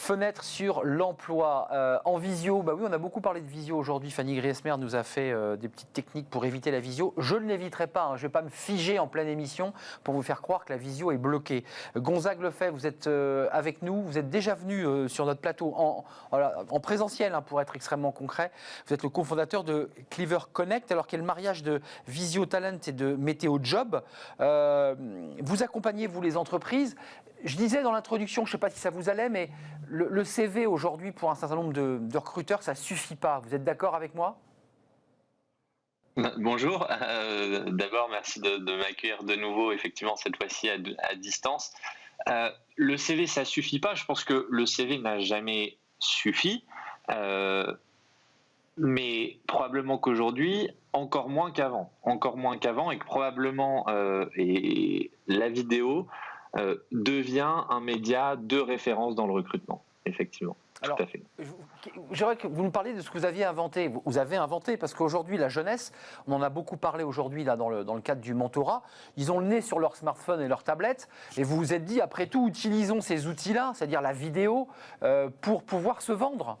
fenêtre sur l'emploi en visio. Bah oui, on a beaucoup parlé de visio aujourd'hui. Fanny Griesmer nous a fait des petites techniques pour éviter la visio. Je ne l'éviterai pas, hein. Je ne vais pas me figer en pleine émission pour vous faire croire que la visio est bloquée. Gonzague Lefebvre, vous êtes avec nous. Vous êtes déjà venu sur notre plateau en présentiel, hein, pour être extrêmement concret. Vous êtes le cofondateur de Clever Connect, alors qu'il y a le mariage de Visio Talent et de Météo Job. Vous accompagnez, vous, les entreprises. Je disais dans l'introduction, je ne sais pas si ça vous allait, mais le CV aujourd'hui pour un certain nombre de recruteurs, ça ne suffit pas. Vous êtes d'accord avec moi ? Bonjour, d'abord merci de m'accueillir de nouveau, effectivement cette fois-ci à distance. Le CV, ça ne suffit pas, je pense que le CV n'a jamais suffi, mais probablement qu'aujourd'hui, encore moins qu'avant, et que probablement et la vidéo devient un média de référence dans le recrutement, effectivement. Alors, tout à fait. J'aimerais que vous nous parliez de ce que vous aviez inventé. Vous avez inventé, parce qu'aujourd'hui, la jeunesse, on en a beaucoup parlé aujourd'hui là, dans le cadre du mentorat, ils ont le nez sur leur smartphone et leur tablette, et vous vous êtes dit, après tout, utilisons ces outils-là, c'est-à-dire la vidéo, pour pouvoir se vendre.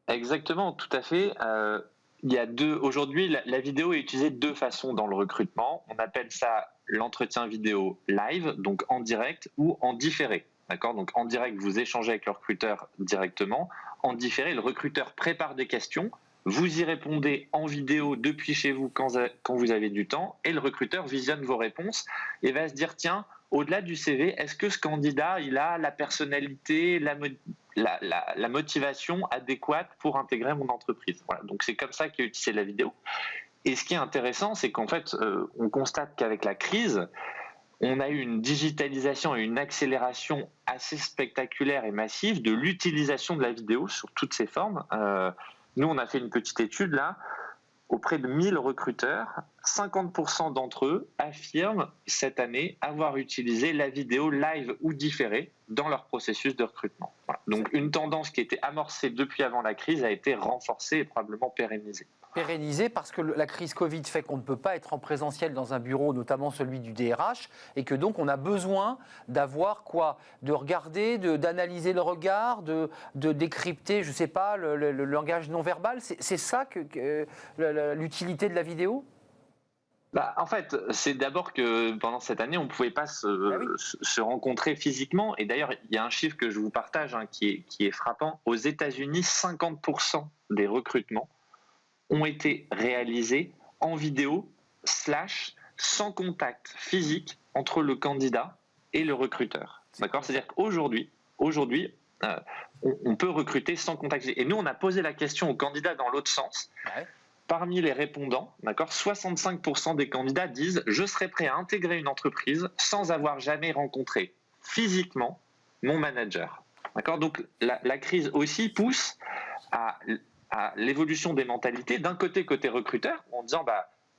Exactement, tout à fait. Il y a aujourd'hui, la vidéo est utilisée de deux façons dans le recrutement. On appelle ça l'entretien vidéo live, donc en direct, ou en différé. D'accord ? Donc en direct, vous échangez avec le recruteur directement. En différé, le recruteur prépare des questions. Vous y répondez en vidéo depuis chez vous quand vous avez du temps, et le recruteur visionne vos réponses et va se dire, tiens, au-delà du CV, est-ce que ce candidat, il a la personnalité, la motivation adéquate pour intégrer mon entreprise ? Voilà. Donc c'est comme ça qu'est utilisée la vidéo. Et ce qui est intéressant, c'est qu'en fait, on constate qu'avec la crise, on a eu une digitalisation et une accélération assez spectaculaire et massive de l'utilisation de la vidéo sur toutes ses formes. Nous, on a fait une petite étude là, auprès de 1000 recruteurs, 50% d'entre eux affirment cette année avoir utilisé la vidéo live ou différée dans leur processus de recrutement. Voilà. Donc une tendance qui était amorcée depuis avant la crise a été renforcée et probablement pérennisée. Pérennisé parce que la crise Covid fait qu'on ne peut pas être en présentiel dans un bureau, notamment celui du DRH, et que donc on a besoin d'avoir quoi ? De regarder, d'analyser le regard, de décrypter, je ne sais pas, le langage non verbal. C'est ça que l'utilité de la vidéo ? En fait, c'est d'abord que pendant cette année, on ne pouvait pas se rencontrer physiquement. Et d'ailleurs, il y a un chiffre que je vous partage qui est frappant. Aux États-Unis, 50% des recrutements ont été réalisés en vidéo / sans contact physique entre le candidat et le recruteur. D'accord ? C'est-à-dire qu'aujourd'hui, on peut recruter sans contact physique. Et nous, on a posé la question aux candidats dans l'autre sens. Ouais. Parmi les répondants, 65% des candidats disent « Je serais prêt à intégrer une entreprise sans avoir jamais rencontré physiquement mon manager ». D'accord ? Donc la crise aussi pousse à l'évolution des mentalités, d'un côté recruteur, en disant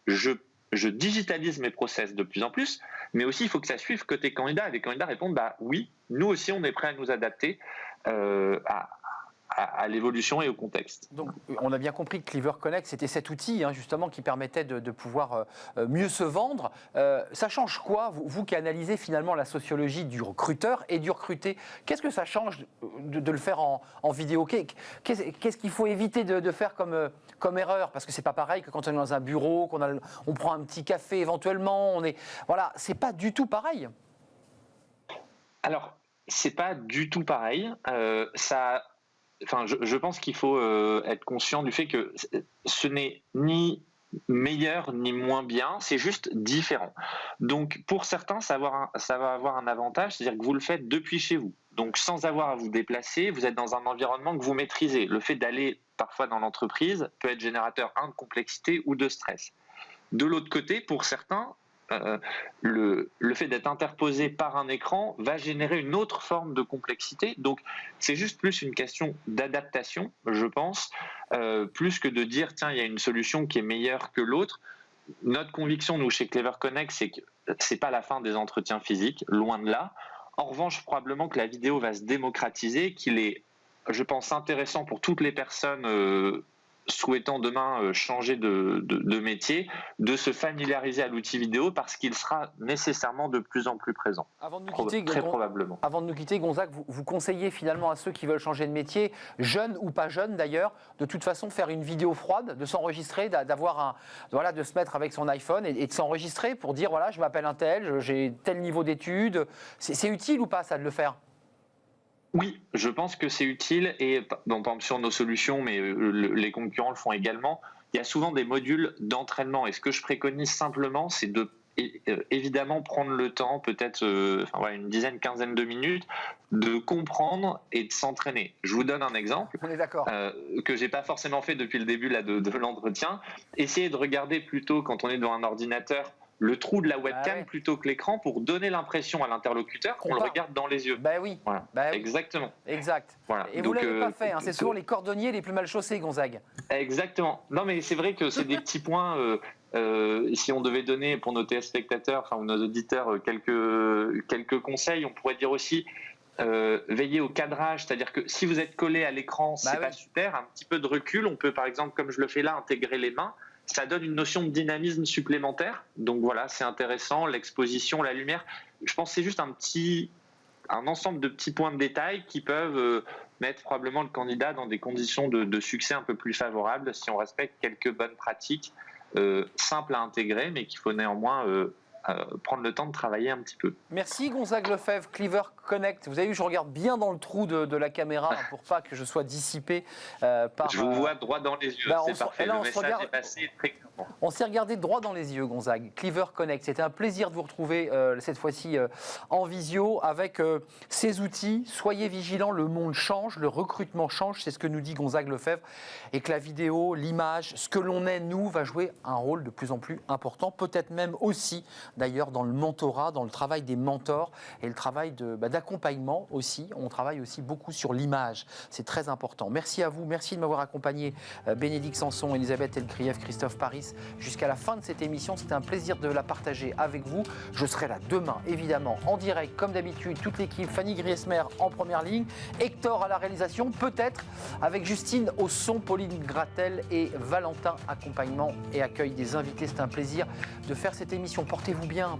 je digitalise mes process de plus en plus, mais aussi il faut que ça suive côté candidat. Et les candidats répondent oui, nous aussi on est prêt à nous adapter à l'évolution et au contexte. Donc, on a bien compris que Clever Connect, c'était cet outil, hein, justement, qui permettait de pouvoir mieux se vendre. Ça change quoi, vous qui analysez finalement la sociologie du recruteur et du recruté, qu'est-ce que ça change de le faire en vidéo ? Qu'est-ce qu'il faut éviter de faire comme erreur ? Parce que c'est pas pareil que quand on est dans un bureau, on prend un petit café éventuellement, voilà, c'est pas du tout pareil. Alors, c'est pas du tout pareil. Je pense qu'il faut être conscient du fait que ce n'est ni meilleur ni moins bien, c'est juste différent. Donc pour certains, ça va avoir un avantage, c'est-à-dire que vous le faites depuis chez vous. Donc sans avoir à vous déplacer, vous êtes dans un environnement que vous maîtrisez. Le fait d'aller parfois dans l'entreprise peut être générateur de complexité ou de stress. De l'autre côté, pour certains, le fait d'être interposé par un écran va générer une autre forme de complexité. Donc, c'est juste plus une question d'adaptation, je pense, plus que de dire, tiens, il y a une solution qui est meilleure que l'autre. Notre conviction, nous, chez Clever Connect, c'est que c'est pas la fin des entretiens physiques, loin de là. En revanche, probablement que la vidéo va se démocratiser, qu'il est, je pense, intéressant pour toutes les personnes souhaitant demain changer de métier, de se familiariser à l'outil vidéo parce qu'il sera nécessairement de plus en plus présent. Avant de nous quitter, Très probablement. Avant de nous quitter, Gonzague, vous conseillez finalement à ceux qui veulent changer de métier, jeunes ou pas jeunes d'ailleurs, de toute façon faire une vidéo froide, de s'enregistrer, de se mettre avec son iPhone et de s'enregistrer pour dire voilà, je m'appelle un tel, j'ai tel niveau d'études. C'est utile ou pas ça de le faire ? Oui, je pense que c'est utile et par exemple sur nos solutions, mais les concurrents le font également. Il y a souvent des modules d'entraînement et ce que je préconise simplement, c'est de évidemment prendre le temps, peut-être une dizaine, quinzaine de minutes, de comprendre et de s'entraîner. Je vous donne un exemple. On est d'accord. Que j'ai pas forcément fait depuis le début là, de l'entretien. Essayez de regarder plutôt quand on est devant un ordinateur le trou de la webcam plutôt que l'écran pour donner l'impression à l'interlocuteur qu'on le regarde dans les yeux. Oui. Voilà. Oui. Exactement. Exact. Voilà. Et vous ne l'avez pas fait, c'est souvent les cordonniers les plus mal chaussés, Gonzague. Exactement. Non mais c'est vrai que c'est des petits points, si on devait donner pour nos téléspectateurs ou nos auditeurs quelques conseils, on pourrait dire aussi veiller au cadrage, c'est-à-dire que si vous êtes collé à l'écran, c'est pas super, un petit peu de recul, on peut par exemple, comme je le fais là, intégrer les mains. Ça donne une notion de dynamisme supplémentaire. Donc voilà, c'est intéressant. L'exposition, la lumière. Je pense que c'est juste un ensemble de petits points de détail qui peuvent mettre probablement le candidat dans des conditions de succès un peu plus favorables si on respecte quelques bonnes pratiques simples à intégrer, mais qu'il faut néanmoins prendre le temps de travailler un petit peu. Merci Gonzague Lefebvre, Clever Connect. Vous avez vu, je regarde bien dans le trou de la caméra pour pas que je sois dissipé par... Je vous vois droit dans les yeux, c'est parfait. Le message est passé très clairement. On s'est regardé droit dans les yeux, Gonzague. Clever Connect, c'était un plaisir de vous retrouver cette fois-ci en visio avec ces outils. Soyez vigilants, le monde change, le recrutement change, c'est ce que nous dit Gonzague Lefebvre, et que la vidéo, l'image, ce que l'on est, nous, va jouer un rôle de plus en plus important, peut-être même aussi d'ailleurs dans le mentorat, dans le travail des mentors et le travail d'accompagnement aussi. On travaille aussi beaucoup sur l'image. C'est très important. Merci à vous. Merci de m'avoir accompagné, Bénédicte Sanson, Elisabeth Elkrieff, Christophe Paris, jusqu'à la fin de cette émission. C'était un plaisir de la partager avec vous. Je serai là demain, évidemment, en direct, comme d'habitude, toute l'équipe, Fanny Griesmer en première ligne, Hector à la réalisation, peut-être avec Justine au son, Pauline Gratel et Valentin, accompagnement et accueil des invités. C'est un plaisir de faire cette émission. Portez-vous bien,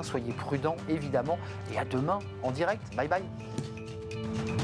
soyez prudents, évidemment, et à demain en direct. Bye bye.